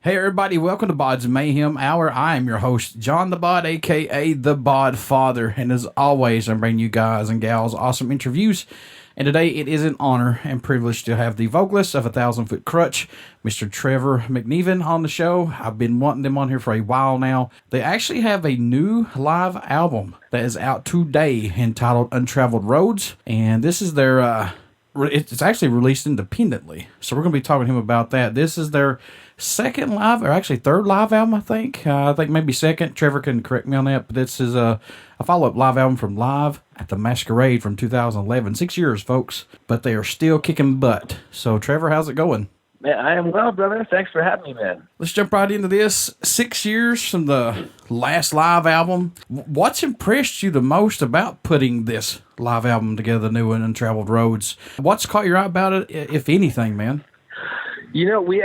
Hey everybody, welcome to BODS Mayhem Hour. I am your host, John the Bod, aka the Bod Father, and as always, I'm bringing you guys and gals awesome interviews. And today it is an honor and privilege to have the vocalist of A Thousand Foot Krutch, Mr. Trevor McNevan, on the show. I've been wanting them on here for a while now. They actually have a new live album that is out today entitled Untraveled Roads, and this is their it's actually released independently, so we're going to be talking to him about that. This is their second live, or actually third live album, I think. I think maybe second. Trevor can correct me on that, but this is a follow-up live album from Live at the Masquerade from 2011. 6 years, folks, but they are still kicking butt. So, Trevor, how's it going? Man, I am well, brother. Thanks for having me, man. Let's jump right into this. 6 years from the last live album. What's impressed you the most about putting this live album together, the new one, Untraveled Roads? What's caught your eye about it, if anything, man? You know, we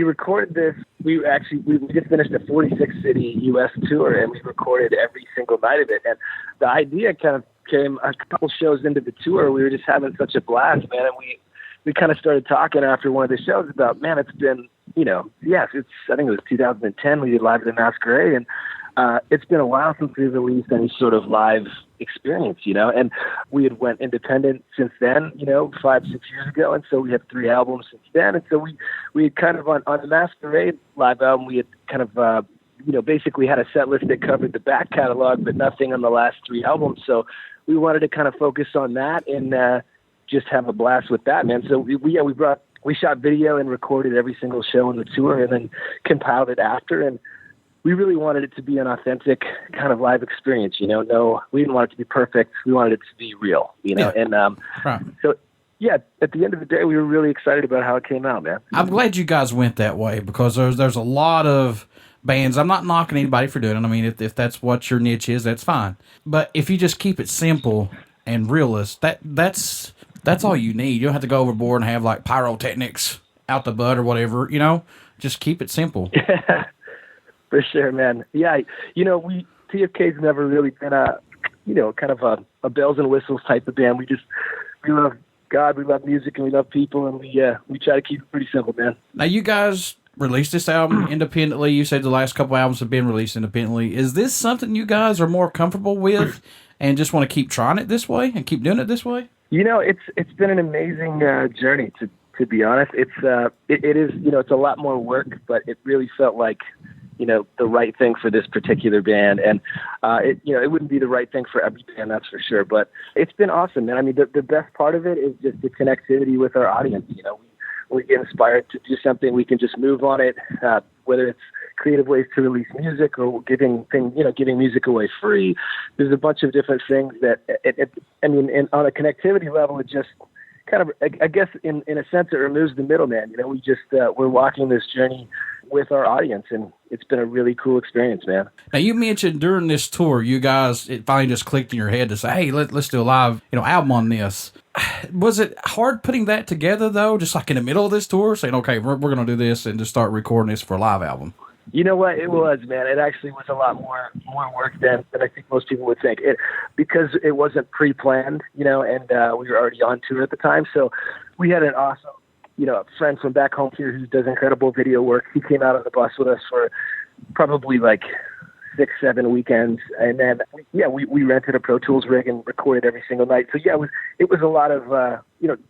recorded this. We just finished a 46-city U.S. tour, and we recorded every single night of it. And the idea kind of came a couple shows into the tour. We were just having such a blast, man, and we kind of started talking after one of the shows about, man, it's been, I think it was 2010, we did Live at the Masquerade, and it's been a while since we released any sort of live experience, and we had went independent since then, 5-6 years ago, and so we have 3 albums since then, and so we had kind of on the Masquerade live album, we had kind of, basically had a set list that covered the back catalog, but nothing on the last 3 albums, so we wanted to kind of focus on that and just have a blast with that, man. So we shot video and recorded every single show on the tour and then compiled it after. And we really wanted it to be an authentic kind of live experience, No, we didn't want it to be perfect. We wanted it to be real, Yeah. And right. So, yeah, at the end of the day, we were really excited about how it came out, man. I'm glad you guys went that way because there's a lot of bands. I'm not knocking anybody for doing it. I mean, if that's what your niche is, that's fine. But if you just keep it simple and realist, that's all you need. You don't have to go overboard and have like pyrotechnics out the butt or whatever, Just keep it simple. Yeah, for sure, man. Yeah, TFK's never really been a a bells and whistles type of band. We love God, we love music, and we love people, and we try to keep it pretty simple, man. Now, you guys released this album independently. You said the last couple albums have been released independently. Is this something you guys are more comfortable with and just want to keep trying it this way and keep doing it this way? It's been an amazing journey, to be honest. It is, it's a lot more work, but it really felt like, the right thing for this particular band. And, it wouldn't be the right thing for every band, that's for sure. But it's been awesome, man. I mean, the best part of it is just the connectivity with our audience. We get inspired to do something, we can just move on it, whether it's creative ways to release music or giving music away free. There's a bunch of different things that, on a connectivity level, it just kind of, I guess, in a sense, it removes the middleman. We just, we're walking this journey with our audience, and it's been a really cool experience, man. Now, you mentioned during this tour, you guys, it finally just clicked in your head to say, hey, let's do a live, album on this. Was it hard putting that together, though, just like in the middle of this tour, saying, okay, we're going to do this and just start recording this for a live album? You know what? It was, man. It actually was a lot more work than I think most people would think. Because it wasn't pre-planned, and we were already on tour at the time. So we had an awesome, a friend from back home here who does incredible video work. He came out on the bus with us for probably like 6-7 weekends. And then, we rented a Pro Tools rig and recorded every single night. So, it was a lot of,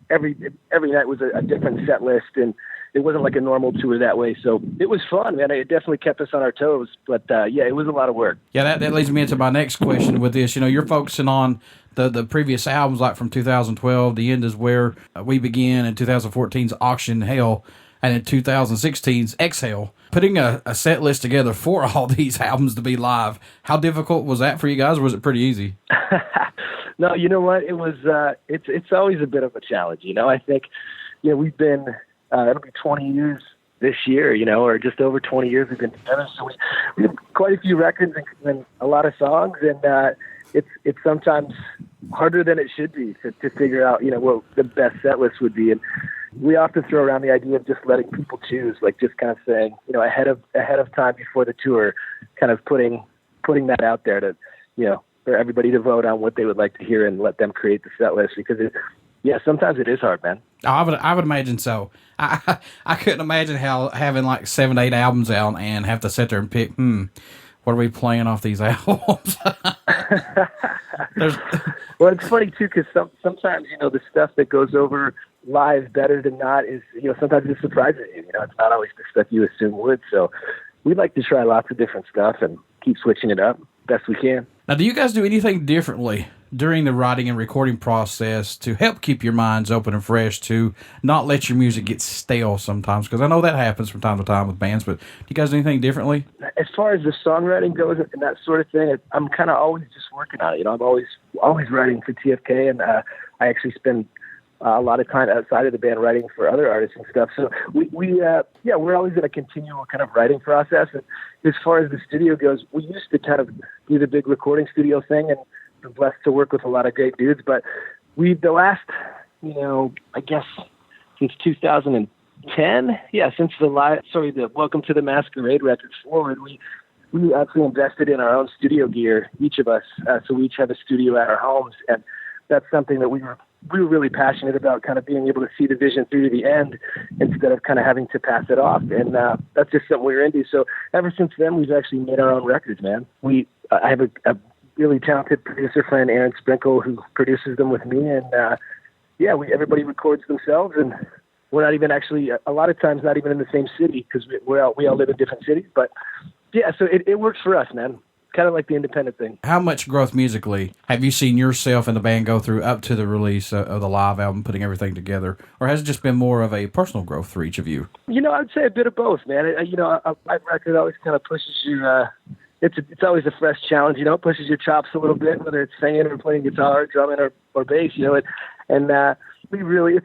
every night was a different set list, and it wasn't like a normal tour that way. So it was fun, man. It definitely kept us on our toes. But, it was a lot of work. Yeah, that leads me into my next question with this. You're focusing on the previous albums, like from 2012, The End Is Where We Begin, and 2014's Auction Hell, and in 2016's Exhale. Putting a set list together for all these albums to be live, how difficult was that for you guys, or was it pretty easy? No, you know what? It was, it's always a bit of a challenge. I think, we've been, it'll be 20 years this year, or just over 20 years we've been together. So we have quite a few records and a lot of songs, and it's sometimes harder than it should be to figure out, what the best set list would be. And we often throw around the idea of just letting people choose, like just kind of saying, ahead of time before the tour, kind of putting that out there to, for everybody to vote on what they would like to hear and let them create the set list, because Yeah, sometimes it is hard, man. I would imagine so. I couldn't imagine how having like 7 to 8 albums out and have to sit there and pick, what are we playing off these albums? Well, it's funny too, because sometimes, the stuff that goes over live better than not is, sometimes it surprises you. It's not always the stuff you assume would. So we like to try lots of different stuff and keep switching it up best we can. Now, do you guys do anything differently during the writing and recording process to help keep your minds open and fresh, to not let your music get stale sometimes? Because I know that happens from time to time with bands, but do you guys do anything differently? As far as the songwriting goes and that sort of thing, I'm kind of always just working on it. I'm always writing for TFK, and I actually spend a lot of time outside of the band writing for other artists and stuff. So we're always in a continual kind of writing process. And as far as the studio goes, we used to kind of do the big recording studio thing, and been blessed to work with a lot of great dudes. But the last, I guess since 2010, since the Welcome to the Masquerade record forward, we actually invested in our own studio gear, each of us. So we each have a studio at our homes, and that's something that we were really passionate about, kind of being able to see the vision through to the end instead of kind of having to pass it off. And that's just something we were into. So ever since then, we've actually made our own records, man. I have a really talented producer friend, Aaron Sprinkle, who produces them with me. And everybody records themselves, and we're not even actually, a lot of times, not even in the same city, because we all live in different cities. But yeah, so it works for us, man. Kind of like the independent thing. How much growth musically have you seen yourself and the band go through up to the release of the live album, putting everything together? Or has it just been more of a personal growth for each of you? I'd say a bit of both, man. A live record always kind of pushes you, it's always a fresh challenge, it pushes your chops a little bit, whether it's singing or playing guitar, drumming or bass, it's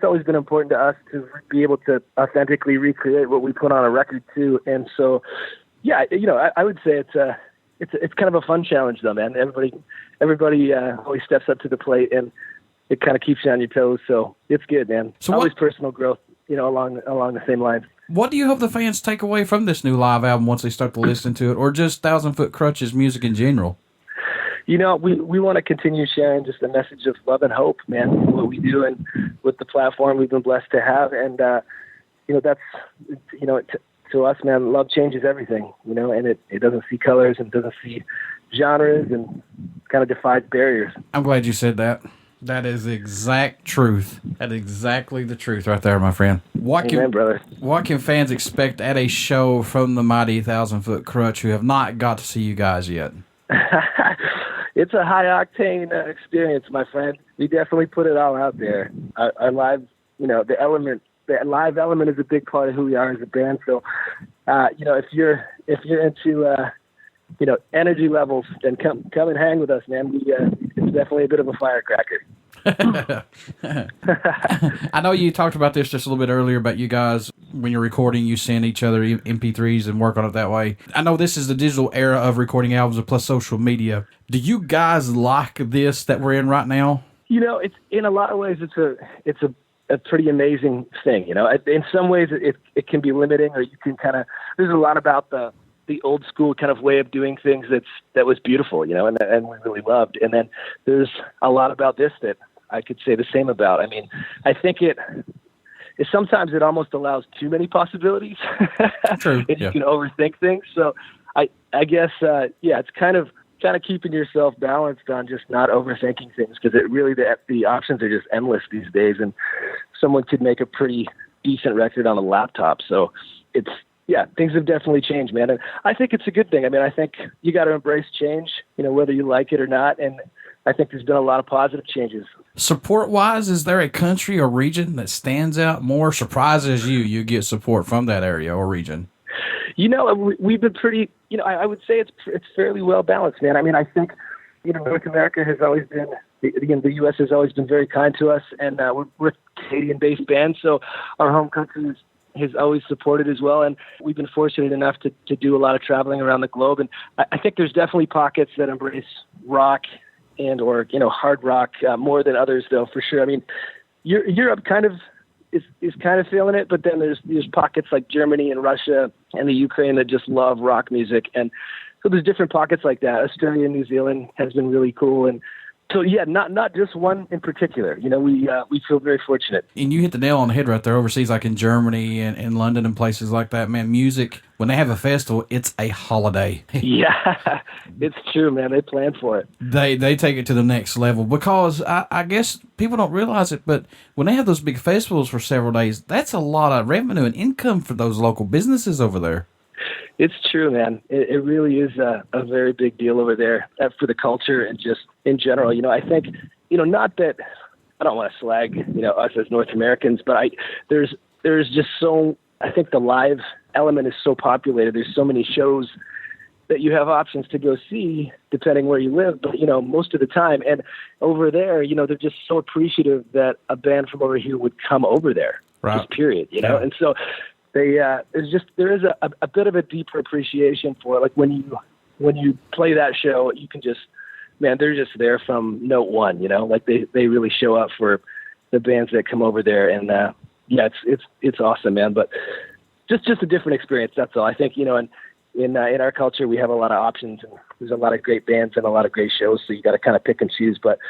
always been important to us to be able to authentically recreate what we put on a record too. And so, I would say it's kind of a fun challenge though, man. Everybody always steps up to the plate, and it kind of keeps you on your toes. So it's good, man. So always personal growth, along the same lines. What do you hope the fans take away from this new live album once they start to listen to it, or just Thousand Foot Krutch's music in general? We want to continue sharing just a message of love and hope, man, what we do and with the platform we've been blessed to have. And, that's, to us, man, love changes everything, and it doesn't see colors and doesn't see genres and kind of defies barriers. I'm glad you said that. That is the exact truth. That is exactly the truth right there, my friend. Amen, brother. What can fans expect at a show from the mighty Thousand Foot Krutch who have not got to see you guys yet? It's a high-octane experience, my friend. We definitely put it all out there. Our live, the live element is a big part of who we are as a band. So, if you're into, energy levels, then come and hang with us, man. It's definitely a bit of a firecracker. I know you talked about this just a little bit earlier, about you guys, when you're recording, you send each other MP3s and work on it that way. I know this is the digital era of recording albums plus social media. Do you guys like this that we're in right now? It's in a lot of ways, it's a pretty amazing thing. In some ways it can be limiting, or you can there's a lot about the old school kind of way of doing things that was beautiful, and we really loved. And then there's a lot about this that I could say the same about. I mean, I think sometimes it almost allows too many possibilities. True. And you can overthink things. So I guess, it's kind of keeping yourself balanced on just not overthinking things, because the options are just endless these days, and someone could make a pretty decent record on a laptop. So things have definitely changed, man. And I think it's a good thing. I mean, I think you got to embrace change, whether you like it or not. And I think there's been a lot of positive changes. Support-wise, is there a country or region that stands out more? Surprises you get support from that area or region? We've been pretty, I would say it's fairly well balanced, man. I mean, I think, North America has always been, the U.S. has always been very kind to us, and we're a Canadian-based band, so our home country has always supported as well, and we've been fortunate enough to do a lot of traveling around the globe. And I think there's definitely pockets that embrace rock and or hard rock more than others, though, for sure. I mean, Europe kind of is kind of feeling it, but then there's pockets like Germany and Russia and the Ukraine that just love rock music, and so there's different pockets like that. Australia and New Zealand has been really cool, and So yeah, not just one in particular. You know, we feel very fortunate. And you hit the nail on the head right there. Overseas, like in Germany and in London and places like that, man, music, when they have a festival, it's a holiday. Yeah, it's true, man. They plan for it. They take it to the next level because I guess people don't realize it, but when they have those big festivals for several days, that's a lot of revenue and income for those local businesses over there. It's true, man. It really is a very big deal over there for the culture and just in general. You know, I think, you know, not that I don't want to slag, you know, us as North Americans, but there's just so, I think the live element is so populated. There's so many shows that you have options to go see depending where you live, but, you know, most of the time. And over there, you know, they're just so appreciative that a band from over here would come over there, right. Just period, you know? And so there is a bit of a deeper appreciation for it. Like when you play that show, you can just, man, they're just there from note one, you know, like they really show up for the bands that come over there. And, yeah, it's awesome, man. But just a different experience. That's all. I think, you know, in our culture, we have a lot of options and there's a lot of great bands and a lot of great shows. So you got to kind of pick and choose, but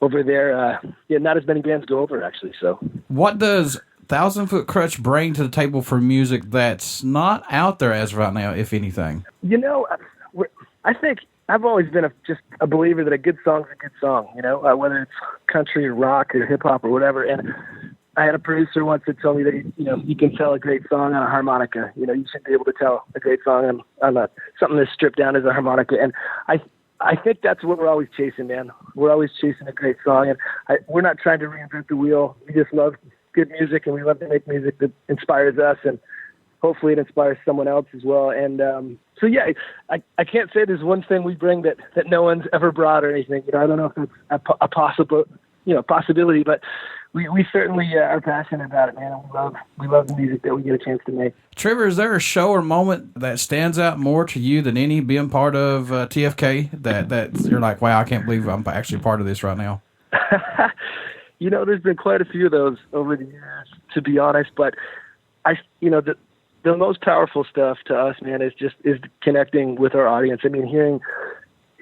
over there, yeah, not as many bands go over actually. So what does Thousand Foot Krutch bring to the table for music that's not out there as right now, if anything? You know, I think I've always been just a believer that a good song's a good song, you know, whether it's country or rock or hip hop or whatever. And I had a producer once that told me that, you know, you can tell a great song on a harmonica. You know, you should be able to tell a great song on something that's stripped down as a harmonica. And I think that's what we're always chasing, man. We're always chasing a great song. And we're not trying to reinvent the wheel. We just love good music, and we love to make music that inspires us, and hopefully it inspires someone else as well. And so, yeah, I can't say there's one thing we bring that no one's ever brought or anything. You know, I don't know if that's a possibility, but we certainly are passionate about it, man. And we love the music that we get a chance to make. Trevor, is there a show or moment that stands out more to you than any being part of TFK that you're like, wow, I can't believe I'm actually part of this right now? You know, there's been quite a few of those over the years, to be honest. But the most powerful stuff to us, man, is connecting with our audience. I mean, hearing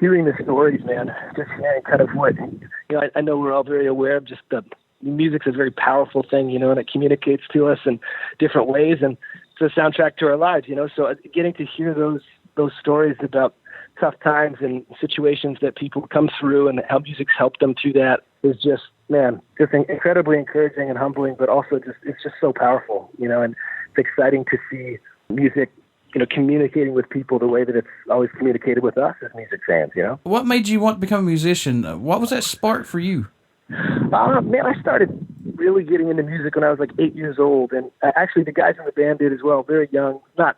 the stories, man, just hearing kind of what, you know, I know we're all very aware of just the music's a very powerful thing, you know, and it communicates to us in different ways, and it's a soundtrack to our lives, you know. So getting to hear those stories about tough times and situations that people come through and how music's helped them through that is just, man, just incredibly encouraging and humbling, but also it's just so powerful, you know, and it's exciting to see music, you know, communicating with people the way that it's always communicated with us as music fans, you know. What made you want to become a musician? What was that spark for you? Man, I started really getting into music when I was like 8 years old, and actually the guys in the band did as well, very young, not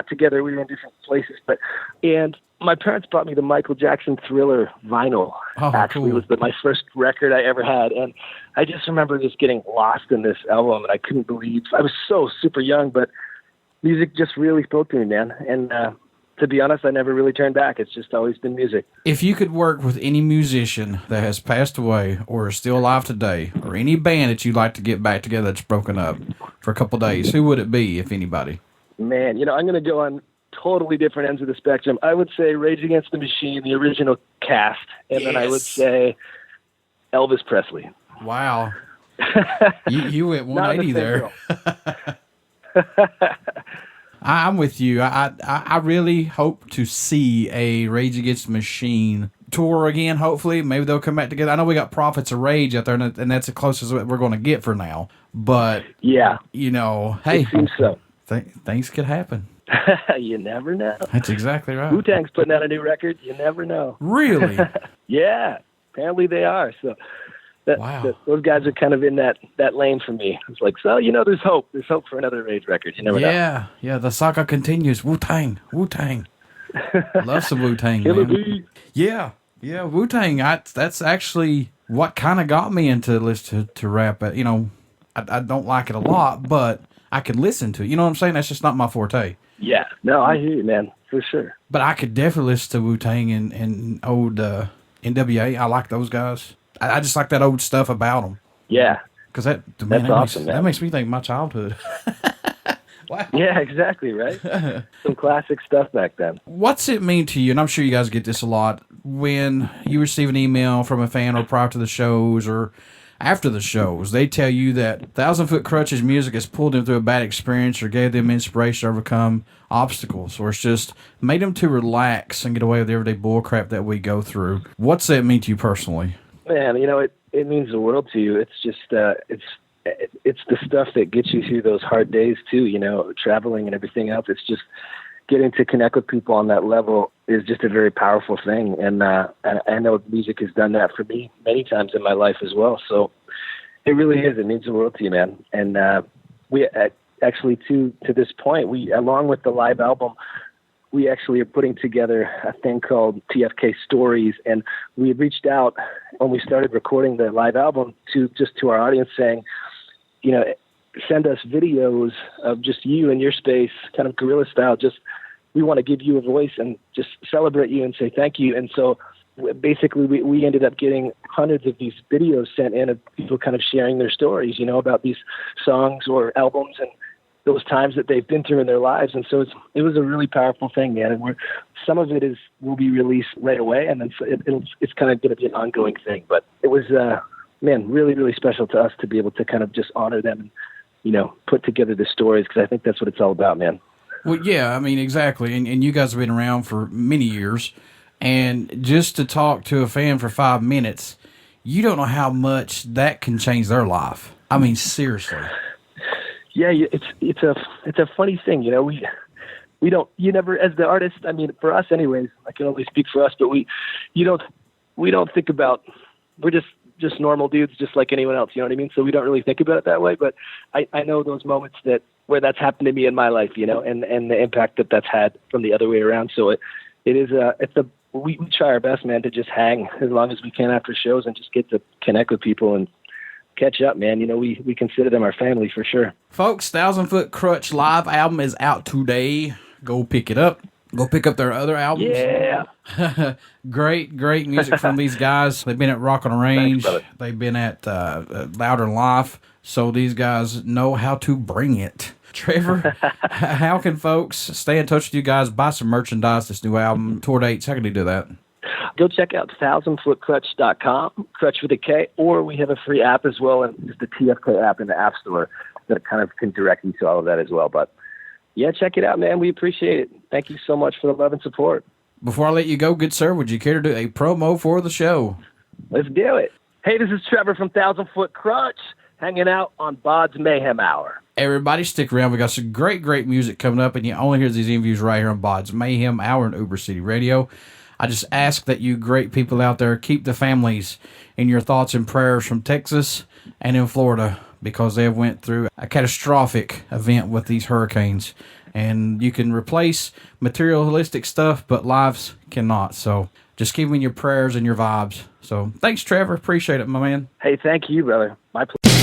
together, we were in different places, and my parents bought me the Michael Jackson Thriller vinyl. Actually, cool. Was my first record I ever had, and I just remember just getting lost in this album, and I couldn't believe, I was so super young, but music just really spoke to me, man, and to be honest, I never really turned back. It's just always been music. If you could work with any musician that has passed away or is still alive today, or any band that you'd like to get back together that's broken up for a couple of days, who would it be, if anybody? Man, you know, I'm going to go on totally different ends of the spectrum. I would say Rage Against the Machine, the original cast, and then I would say Elvis Presley. Wow. you went 180 there. I'm with you. I really hope to see a Rage Against the Machine tour again, hopefully. Maybe they'll come back together. I know we got Prophets of Rage out there, and that's the closest we're going to get for now. But, yeah, you know, hey, it seems so. Things could happen. You never know. That's exactly right. Wu-Tang's putting out a new record. You never know. Really? Yeah, apparently they are. So wow. Those guys are kind of in that lane for me. It's like, so, you know, there's hope. There's hope for another Rage record. You never know. Yeah, the saga continues. Wu-Tang. Love some Wu-Tang, man. Yeah, Wu-Tang. That's actually what kind of got me into listen to rap. You know, I don't like it a lot, but I could listen to it. You know what I'm saying? That's just not my forte. Yeah. No, I hear you, man, for sure. But I could definitely listen to Wu-Tang and old NWA. I like those guys. I just like that old stuff about them. Yeah. Because that's awesome, man. That makes me think of my childhood. Wow. Yeah, exactly, right? Some classic stuff back then. What's it mean to you, and I'm sure you guys get this a lot, when you receive an email from a fan or prior to the shows or after the shows, they tell you that Thousand Foot Krutch's music has pulled them through a bad experience or gave them inspiration to overcome obstacles, or it's just made them to relax and get away with the everyday bullcrap that we go through. What's that mean to you personally? Man, it means the world to you. It's just, it's the stuff that gets you through those hard days too, traveling and everything else. It's just getting to connect with people on that level is just a very powerful thing. And I know music has done that for me many times in my life as well. So it really is. It means the world to you, man. And we actually, to this point, we, along with the live album, we actually are putting together a thing called TFK Stories. And we reached out when we started recording the live album to our audience saying, send us videos of just you in your space, kind of guerrilla style. Just, we want to give you a voice and just celebrate you and say thank you. And so basically we ended up getting hundreds of these videos sent in of people kind of sharing their stories, about these songs or albums and those times that they've been through in their lives. And so it was a really powerful thing, man. And some of it will be released right away. And then it's kind of going to be an ongoing thing, but it was, really, really special to us to be able to kind of just honor them and, put together the stories, because I think that's what it's all about, man. Well, yeah, I mean, exactly. And you guys have been around for many years. And just to talk to a fan for 5 minutes, you don't know how much that can change their life. I mean, seriously. Yeah, it's a funny thing, we don't, you never, as the artist, I mean, for us anyways, I can only speak for us, but we don't think about, we're just normal dudes, just like anyone else, you know what I mean? So we don't really think about it that way, but I know those moments where that's happened to me in my life, and the impact that's had from the other way around. So we try our best, man, to just hang as long as we can after shows and just get to connect with people and catch up, man. We consider them our family for sure. Folks, Thousand Foot Krutch live album is out today. Go pick it up. Go pick up their other albums. Yeah. Great music from these guys. They've been at Rock on the Range. Thanks, they've been at Louder Life. So these guys know how to bring it. Trevor, how can folks stay in touch with you guys, buy some merchandise, this new album, tour dates? How can they do that? Go check out thousandfootkrutch.com, Krutch with a K, or we have a free app as well, and just the TFK app in the App Store that kind of can direct you to all of that as well. But yeah, check it out, man. We appreciate it. Thank you so much for the love and support. Before I let you go, good sir, would you care to do a promo for the show? Let's do it. Hey, this is Trevor from Thousand Foot Krutch, hanging out on BODS Mayhem Hour. Everybody stick around. We got some great music coming up, and you only hear these interviews right here on BODS Mayhem Hour and Uber City Radio. I just ask that you great people out there keep the families in your thoughts and prayers from Texas and in Florida, because they have went through a catastrophic event with these hurricanes. And you can replace materialistic stuff, but lives cannot. So just keep them in your prayers and your vibes. So thanks, Trevor. Appreciate it, my man. Hey, thank you, brother. My pleasure.